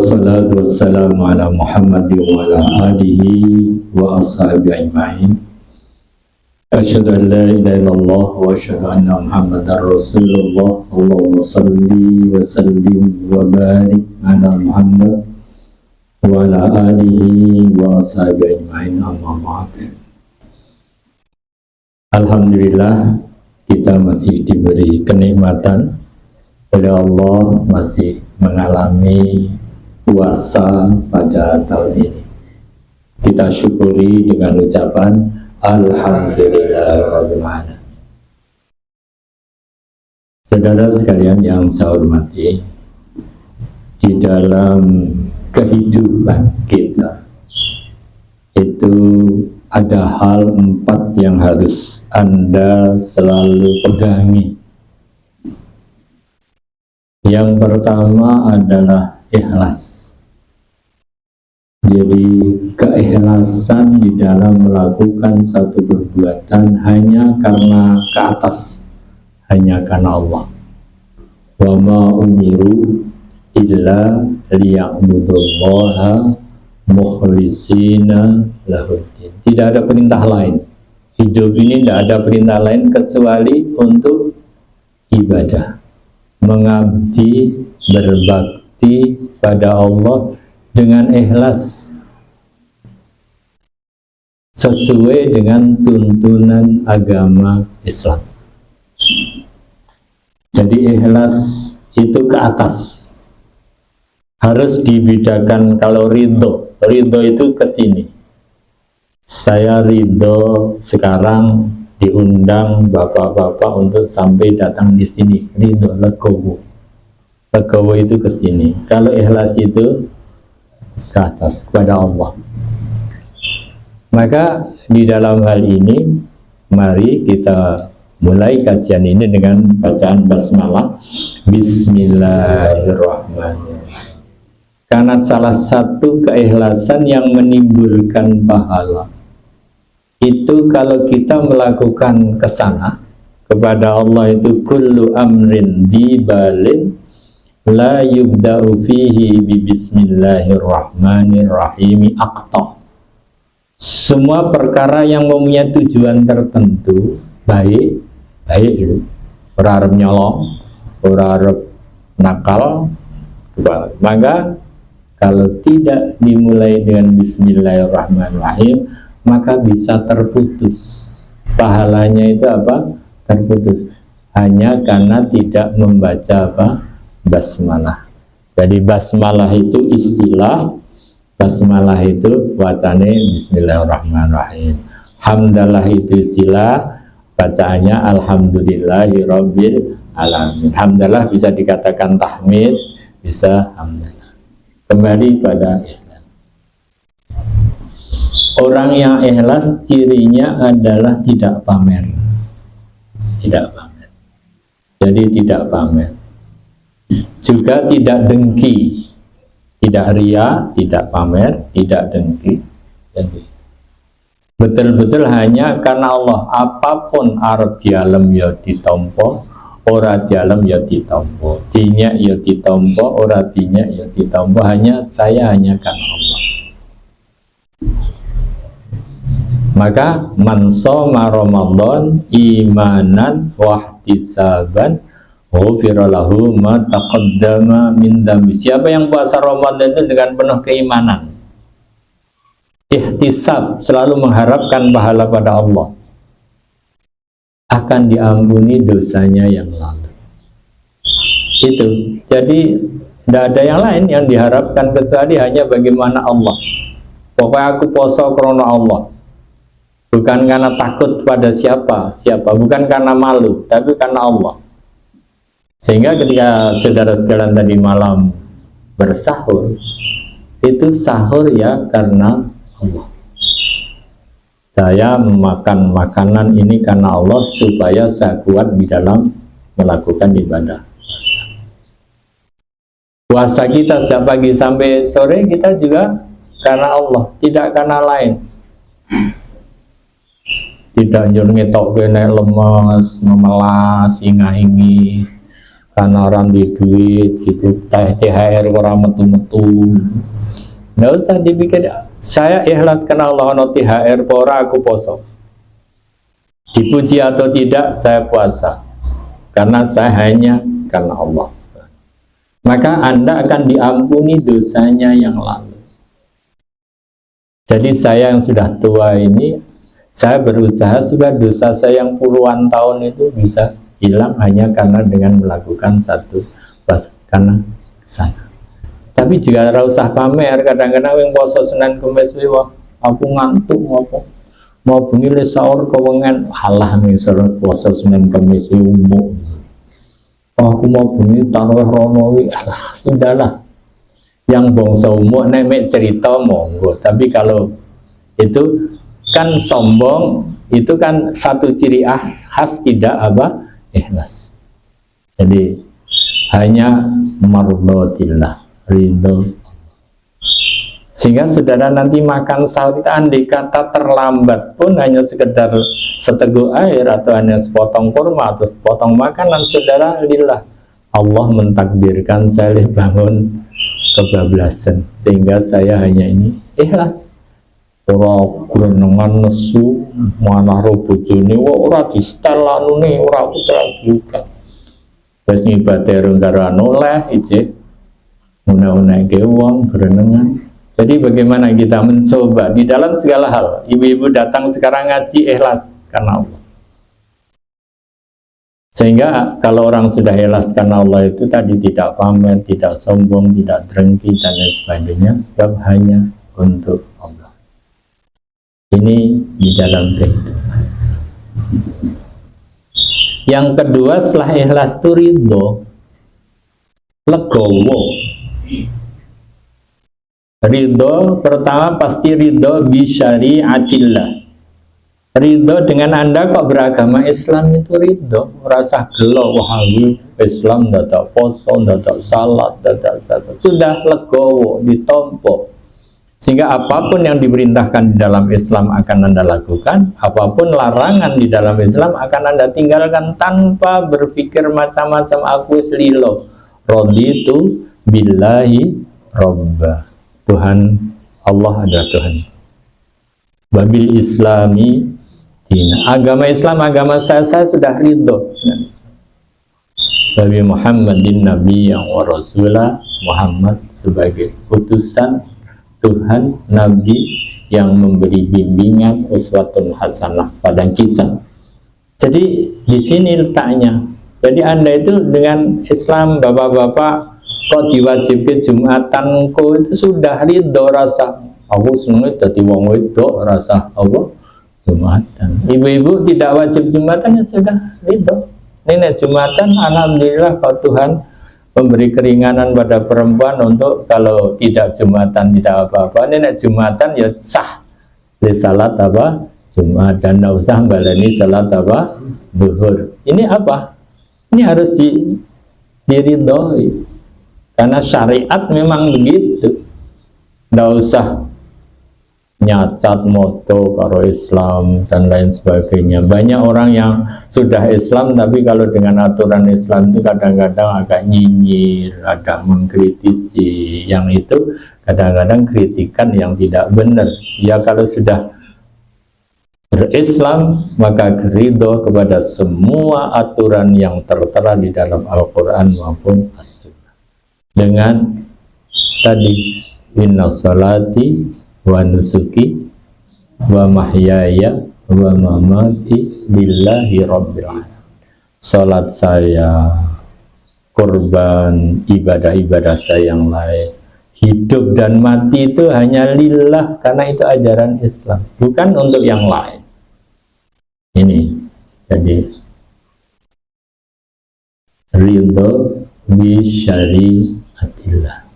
Wassalatu wassalamu ala Muhammad wa ala alihi wa ashabihi ajma'in. Asyhadu an la ilaha illallah wa asyhadu anna Muhammadar Rasulullah. Allahumma salli wa sallim wa barik ala Muhammad wa ala alihi wa ashabihi ajma'in, amma ba'd. Alhamdulillah, kita masih diberi kenikmatan oleh Allah, masih mengalami puasa pada tahun ini. Kita syukuri dengan ucapan Alhamdulillahirabbil alamin. Saudara sekalian yang saya hormati, di dalam kehidupan kita itu ada hal 4 yang harus Anda selalu pegangi. Yang pertama adalah ikhlas. Jadi keikhlasan di dalam melakukan satu perbuatan hanya karena ke atas, hanya karena Allah. Wa ma umiru illa liya'budullaha mukhlisina lahuddin. Tidak ada perintah lain. Hidup ini tidak ada perintah lain kecuali untuk ibadah, mengabdi, berbakti pada Allah dengan ikhlas sesuai dengan tuntunan agama Islam. Jadi ikhlas itu ke atas, harus dibedakan. Kalau ridho itu ke sini. Saya ridho sekarang diundang bapak-bapak untuk sampai datang di sini. Ridho, legowo itu ke sini. Kalau ikhlas itu ke atas, kepada Allah. Maka di dalam hal ini, mari kita mulai kajian ini dengan bacaan basmalah. Bismillahirrahmanirrahim. Karena salah satu keikhlasan yang menimbulkan pahala itu kalau kita melakukan kesana kepada Allah, itu kullu amrin dibalin la yubda'u fihi bi bismillahirrahmanirrahim aqta. Semua perkara yang mempunyai tujuan tertentu, baik gitu, ora arep nyolong, ora arep nakal, maka kalau tidak dimulai dengan bismillahirrahmanirrahim, maka bisa terputus pahalanya. Itu apa? Terputus hanya karena tidak membaca apa? Basmalah. Jadi basmalah itu istilah, basmalah itu wacane bismillahirrahmanirrahim. Hamdalah itu istilah, bacaannya alhamdulillahirabbil alamin. Hamdalah bisa dikatakan tahmid, bisa hamdalah. Kembali pada ikhlas. Orang yang ikhlas cirinya adalah tidak pamer. Tidak pamer. Jadi tidak pamer. Juga tidak dengki, tidak ria, tidak pamer, tidak dengki. Jadi betul-betul hanya karena Allah. Apapun arep dialem ya ditampa, ora dialem ya ditampa, dinyak ya ditampa, ora dinyak ya ditampa, hanya karena Allah. Maka man shoma Ramadan imanan wahtisaban ghufira lahu ma taqaddama min dzambi. Siapa yang puasa Ramadan itu dengan penuh keimanan, ihtisab, selalu mengharapkan pahala pada Allah, akan diampuni dosanya yang lalu. Itu. Jadi tidak ada yang lain yang diharapkan kecuali hanya bagaimana Allah. Pokoknya aku poso karena Allah. Bukan karena takut pada siapa, bukan karena malu, tapi karena Allah. Sehingga ketika saudara sekalian tadi malam bersahur, itu sahur ya karena Allah. Saya memakan makanan ini karena Allah, supaya saya kuat di dalam melakukan ibadah puasa. Puasa kita sejak pagi sampai sore kita juga karena Allah, tidak karena lain. Tidak nyuruh ngetok kene lemes, memelas, inga-ingi, karena orang di duit gitu, THR orang metu-metu. Nggak usah dipikir, saya ikhlas karena Allah, no THR pora aku poso, dipuji atau tidak saya puasa, karena saya hanya karena Allah. Maka Anda akan diampuni dosanya yang lalu. Jadi saya yang sudah tua ini, saya berusaha supaya dosa saya yang puluhan tahun itu bisa hilang hanya karena dengan melakukan satu puasa, karena sana. Tapi juga ora usah pamer. Kadang-kadang yang poso Senin Kamis wah aku ngantuk mau bengi le sahur kewengen, halah misal poso Senin Kamis umum. Aku mau bengi tarawih rono wi, alah sudahlah. Yang bangsa umum nek cerita monggo, tapi kalau itu kan sombong, itu kan satu ciri khas tidak ikhlas. Jadi hanya mardhatillah, ridho. Sehingga saudara nanti makan sahur itu andai kata terlambat pun hanya sekedar seteguk air atau hanya sepotong kurma atau sepotong makanan, saudara lillah, Allah mentakdirkan saya bangun kebablasan sehingga saya hanya ini ikhlas. Ora grenengan nesu mana ro bojone ora distel anune ora putra juga. Wis ngibate karo oleh ijek una-unake wong grenengan. Jadi bagaimana kita mencoba di dalam segala hal. Ibu-ibu datang sekarang ngaji ikhlas karena Allah. Sehingga kalau orang sudah ikhlas karena Allah itu tadi tidak pamer, tidak sombong, tidak drengki dan lain sebagainya, sebab hanya untuk Allah. Ini di dalam kehidupan. Yang kedua setelah ikhlas itu ridho, legowo. Ridho pertama pasti ridho bisyariatillah. Ridho dengan Anda kok beragama Islam itu ridho, rasa gelo wah Islam dadak poso, dadak salat, dadak zakat. Sudah legowo, ditompo. Sehingga apapun yang diperintahkan di dalam Islam akan Anda lakukan, apapun larangan di dalam Islam akan Anda tinggalkan tanpa berpikir macam-macam. Aku selilo raditu billahi robba. Tuhan Allah adalah Tuhan. Babil Islami dina. Agama Islam, agama saya sudah ridho. Nabi Muhammadin Nabi yang wa Rasulah, Muhammad sebagai utusan Tuhan, Nabi yang memberi bimbingan uswatun hasanah pada kita. Jadi di sini letaknya. Jadi Anda itu dengan Islam, bapak-bapak kok diwajibkan Jumatan itu sudah ridho rasa. Aku seneng dadi wong wedok rasa Allah Jumatan. Ibu-ibu tidak wajib Jumatan ya sudah ridho. Ini Jumatan alhamdulillah kalau Tuhan memberi keringanan pada perempuan untuk kalau tidak Jumatan tidak apa-apa. Ini Jumatan ya sah di salat Jumat dan tidak usah baleni salat zuhur. Ini apa? Ini harus diridhoi. Karena syariat memang begitu. Tidak usah nyacat moto karo Islam dan lain sebagainya. Banyak orang yang sudah Islam tapi kalau dengan aturan Islam itu kadang-kadang agak nyinyir, agak mengkritisi. Yang itu kadang-kadang kritikan yang tidak benar. Ya kalau sudah berislam maka ridho kepada semua aturan yang tertera di dalam Al-Quran maupun As-Sunnah. Dengan tadi inna salati wa nusuki wa mahyaya wa mamati lillahi rabbil alamin. Salat saya, kurban, ibadah-ibadah saya yang lain, hidup dan mati itu hanya lillah, karena itu ajaran Islam, bukan untuk yang lain. Ini jadi ridho bi syariatillah.